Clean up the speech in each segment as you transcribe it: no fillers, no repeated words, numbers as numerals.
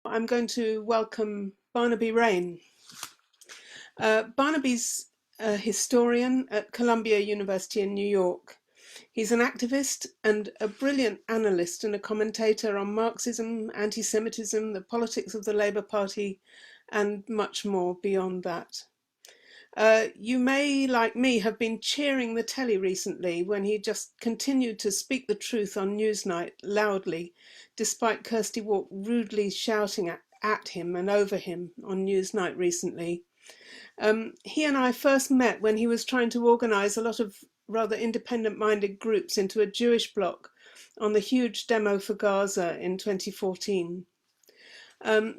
I'm going to welcome Barnaby Raine. Barnaby's a historian at Columbia University in New York. He's an activist and a brilliant analyst and a commentator on Marxism, anti-Semitism, the politics of the Labour Party, and much more beyond that. You may, like me, have been cheering the telly recently when he just continued to speak the truth on Newsnight loudly, despite Kirsty Walk rudely shouting at him and over him on Newsnight recently. He and I first met when he was trying to organise a lot of rather independent-minded groups into a Jewish bloc on the huge demo for Gaza in 2014.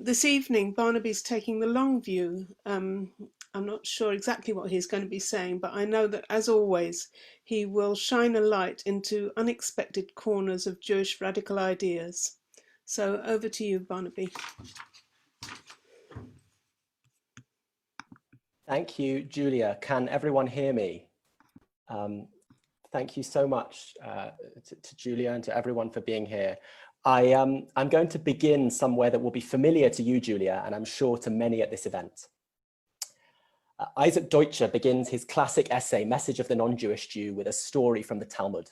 This evening, Barnaby's taking the long view. I'm not sure exactly what he's going to be saying, but I know that, as always, he will shine a light into unexpected corners of Jewish radical ideas. So over to you, Barnaby. Thank you, Julia. Can everyone hear me? Thank you so much to Julia and to everyone for being here. I'm going to begin somewhere that will be familiar to you, Julia, and I'm sure to many at this event. Isaac Deutscher begins his classic essay, Message of the Non-Jewish Jew, with a story from the Talmud.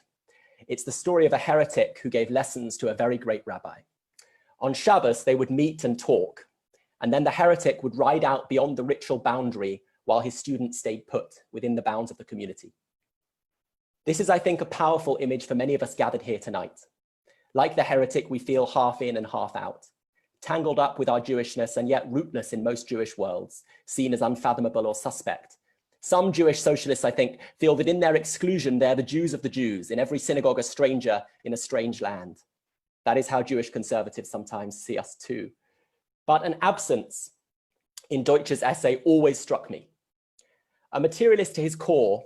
It's the story of a heretic who gave lessons to a very great rabbi. On Shabbos, they would meet and talk, and then the heretic would ride out beyond the ritual boundary while his students stayed put within the bounds of the community. This is, I think, a powerful image for many of us gathered here tonight. Like the heretic, we feel half in and half out, tangled up with our Jewishness and yet rootless in most Jewish worlds, seen as unfathomable or suspect. Some Jewish socialists, I think, feel that in their exclusion, they're the Jews of the Jews, in every synagogue a stranger in a strange land. That is how Jewish conservatives sometimes see us too. But an absence in Deutscher's essay always struck me. A materialist to his core,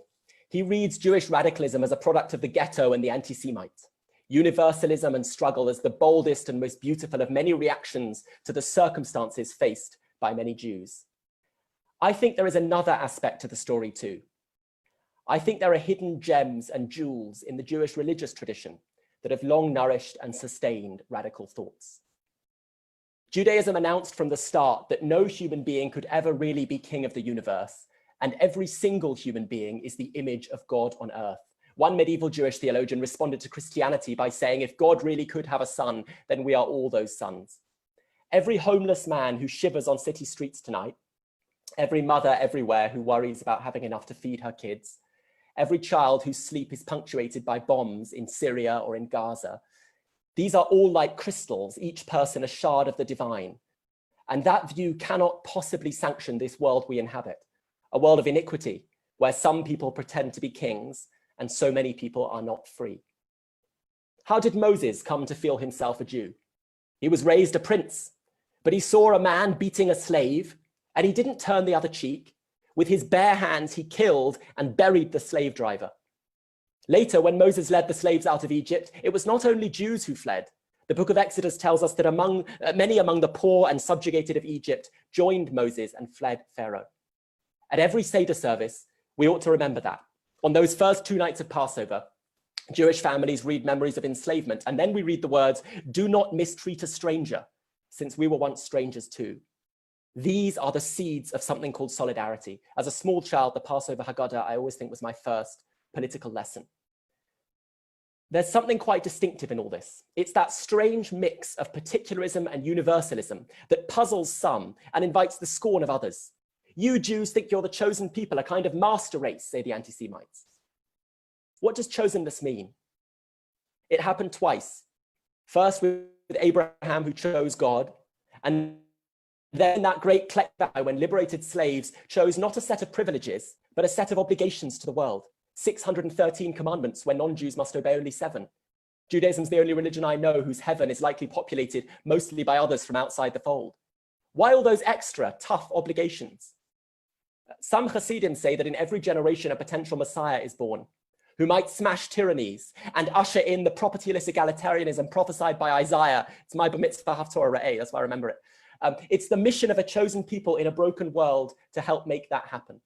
he reads Jewish radicalism as a product of the ghetto and the anti-Semite, universalism and struggle as the boldest and most beautiful of many reactions to the circumstances faced by many Jews. I think there is another aspect to the story too. I think there are hidden gems and jewels in the Jewish religious tradition that have long nourished and sustained radical thoughts. Judaism announced from the start that no human being could ever really be king of the universe, and every single human being is the image of God on earth. One medieval Jewish theologian responded to Christianity by saying, if God really could have a son, then we are all those sons. Every homeless man who shivers on city streets tonight, every mother everywhere who worries about having enough to feed her kids, every child whose sleep is punctuated by bombs in Syria or in Gaza, these are all like crystals, each person a shard of the divine. And that view cannot possibly sanction this world we inhabit, a world of iniquity, where some people pretend to be kings and so many people are not free. How did Moses come to feel himself a Jew? He was raised a prince, but he saw a man beating a slave and he didn't turn the other cheek. With his bare hands, he killed and buried the slave driver. Later, when Moses led the slaves out of Egypt, it was not only Jews who fled. The book of Exodus tells us that many among the poor and subjugated of Egypt joined Moses and fled Pharaoh. At every Seder service, we ought to remember that. On those first 2 nights of Passover, Jewish families read memories of enslavement, and then we read the words, do not mistreat a stranger, since we were once strangers too. These are the seeds of something called solidarity. As a small child, the Passover Haggadah, I always think was my first political lesson. There's something quite distinctive in all this. It's that strange mix of particularism and universalism that puzzles some and invites the scorn of others. You Jews think you're the chosen people, a kind of master race, say the anti-Semites. What does chosenness mean? It happened twice. First with Abraham, who chose God, and then that great Klekbah, when liberated slaves chose not a set of privileges, but a set of obligations to the world. 613 commandments where non-Jews must obey only 7. Judaism's the only religion I know whose heaven is likely populated mostly by others from outside the fold. Why all those extra tough obligations? Some Hasidim say that in every generation a potential Messiah is born, who might smash tyrannies and usher in the propertyless egalitarianism prophesied by Isaiah. It's my bar mitzvah haftorah re'eh, that's why I remember it. It's the mission of a chosen people in a broken world to help make that happen.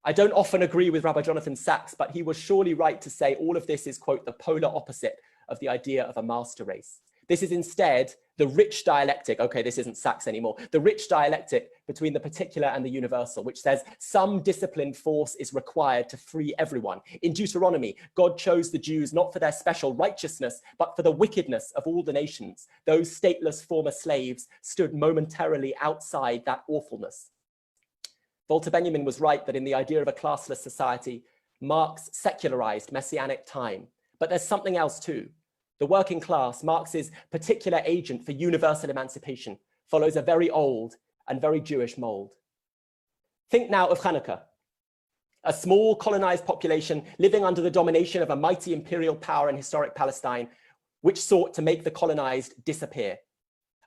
I don't often agree with Rabbi Jonathan Sachs, but he was surely right to say all of this is, quote, the polar opposite of the idea of a master race. This is instead the rich dialectic, okay, this isn't Sachs anymore, the rich dialectic between the particular and the universal, which says some disciplined force is required to free everyone. In Deuteronomy, God chose the Jews not for their special righteousness, but for the wickedness of all the nations. Those stateless former slaves stood momentarily outside that awfulness. Walter Benjamin was right that in the idea of a classless society, Marx secularized messianic time, but there's something else too. The working class, Marx's particular agent for universal emancipation, follows a very old and very Jewish mold. Think now of Hanukkah, a small colonized population living under the domination of a mighty imperial power in historic Palestine, which sought to make the colonized disappear.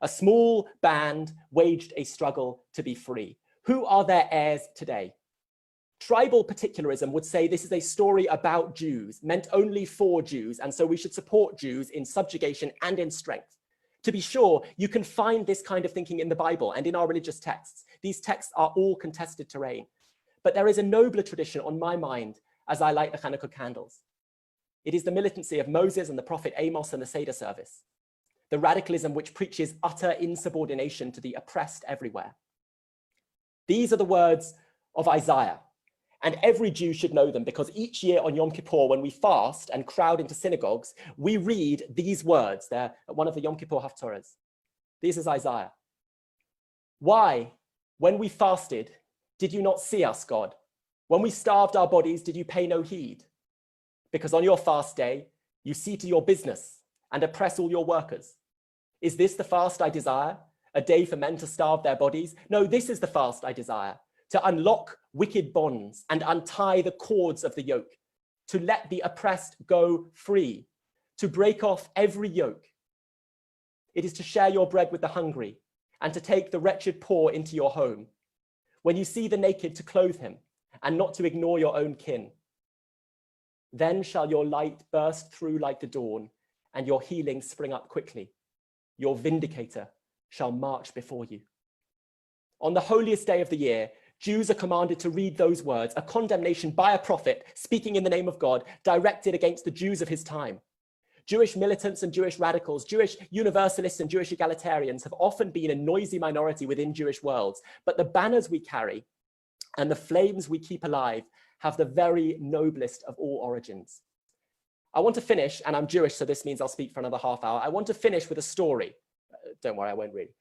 A small band waged a struggle to be free. Who are their heirs today? Tribal particularism would say this is a story about Jews, meant only for Jews, and so we should support Jews in subjugation and in strength. To be sure, you can find this kind of thinking in the Bible and in our religious texts. These texts are all contested terrain. But there is a nobler tradition on my mind as I light the Hanukkah candles. It is the militancy of Moses and the prophet Amos and the Seder service, the radicalism which preaches utter insubordination to the oppressed everywhere. These are the words of Isaiah. And every Jew should know them, because each year on Yom Kippur, when we fast and crowd into synagogues, we read these words. They're one of the Yom Kippur Haftorahs. This is Isaiah. Why, when we fasted, did you not see us, God? When we starved our bodies, did you pay no heed? Because on your fast day, you see to your business and oppress all your workers. Is this the fast I desire? A day for men to starve their bodies? No, this is the fast I desire. To unlock wicked bonds and untie the cords of the yoke, to let the oppressed go free, to break off every yoke. It is to share your bread with the hungry and to take the wretched poor into your home. When you see the naked, to clothe him and not to ignore your own kin. Then shall your light burst through like the dawn and your healing spring up quickly. Your vindicator shall march before you. On the holiest day of the year, Jews are commanded to read those words, a condemnation by a prophet speaking in the name of God, directed against the Jews of his time. Jewish militants and Jewish radicals, Jewish universalists and Jewish egalitarians have often been a noisy minority within Jewish worlds, but the banners we carry and the flames we keep alive have the very noblest of all origins. I want to finish, and I'm Jewish, so this means I'll speak for another half hour. I want to finish with a story. Don't worry, I won't really.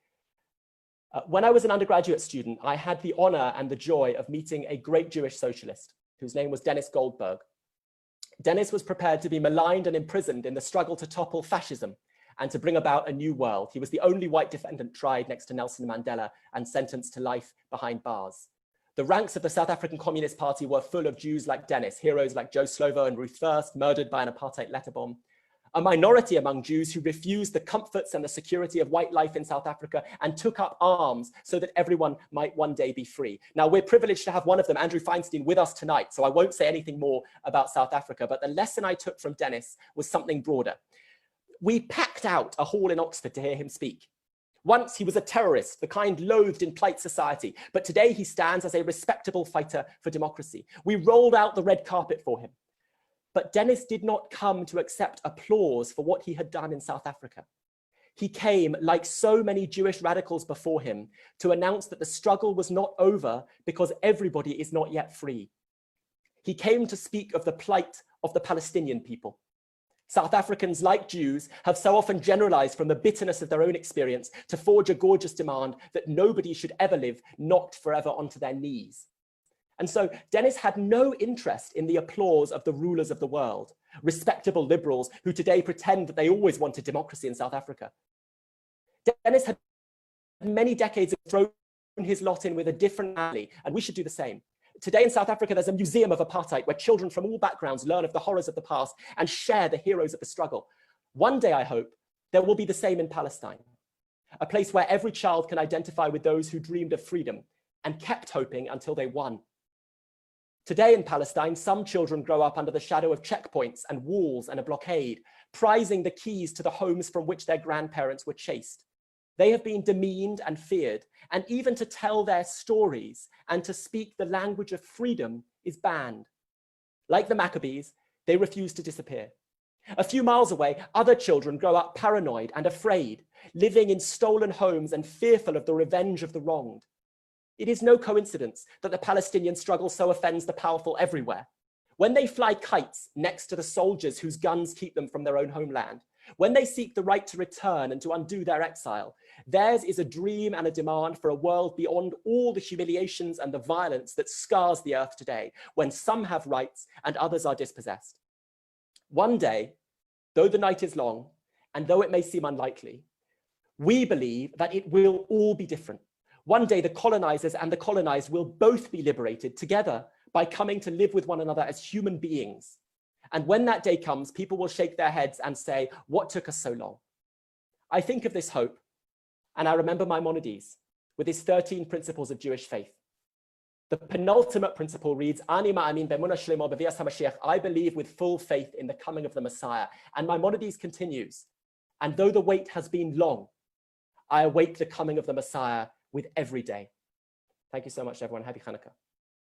When I was an undergraduate student, I had the honor and the joy of meeting a great Jewish socialist whose name was Dennis Goldberg. Dennis was prepared to be maligned and imprisoned in the struggle to topple fascism and to bring about a new world. He was the only white defendant tried next to Nelson Mandela and sentenced to life behind bars. The ranks of the South African Communist Party were full of Jews like Dennis, heroes like Joe Slovo and Ruth First, murdered by an apartheid letter bomb. A minority among Jews who refused the comforts and the security of white life in South Africa and took up arms so that everyone might one day be free. Now, we're privileged to have one of them, Andrew Feinstein, with us tonight, so I won't say anything more about South Africa, but the lesson I took from Dennis was something broader. We packed out a hall in Oxford to hear him speak. Once he was a terrorist, the kind loathed in polite society, but today he stands as a respectable fighter for democracy. We rolled out the red carpet for him. But Dennis did not come to accept applause for what he had done in South Africa. He came, like so many Jewish radicals before him, to announce that the struggle was not over because everybody is not yet free. He came to speak of the plight of the Palestinian people. South Africans, like Jews, have so often generalized from the bitterness of their own experience to forge a gorgeous demand that nobody should ever live knocked forever onto their knees. And so Dennis had no interest in the applause of the rulers of the world, respectable liberals who today pretend that they always wanted democracy in South Africa. Dennis had many decades thrown his lot in with a different family, and we should do the same. Today in South Africa, there's a museum of apartheid where children from all backgrounds learn of the horrors of the past and share the heroes of the struggle. One day, I hope, there will be the same in Palestine, a place where every child can identify with those who dreamed of freedom and kept hoping until they won. Today in Palestine, some children grow up under the shadow of checkpoints and walls and a blockade, prizing the keys to the homes from which their grandparents were chased. They have been demeaned and feared, and even to tell their stories and to speak the language of freedom is banned. Like the Maccabees, they refuse to disappear. A few miles away, other children grow up paranoid and afraid, living in stolen homes and fearful of the revenge of the wronged. It is no coincidence that the Palestinian struggle so offends the powerful everywhere. When they fly kites next to the soldiers whose guns keep them from their own homeland, when they seek the right to return and to undo their exile, theirs is a dream and a demand for a world beyond all the humiliations and the violence that scars the earth today, when some have rights and others are dispossessed. One day, though the night is long, and though it may seem unlikely, we believe that it will all be different. One day, the colonizers and the colonized will both be liberated together by coming to live with one another as human beings. And when that day comes, people will shake their heads and say, what took us so long? I think of this hope, and I remember Maimonides with his 13 principles of Jewish faith. The penultimate principle reads, Ani ma'amin be'emunah shlema b'vias HaMashiach, I believe with full faith in the coming of the Messiah. And Maimonides continues, and though the wait has been long, I await the coming of the Messiah with every day. Thank you so much, everyone. Happy Hanukkah.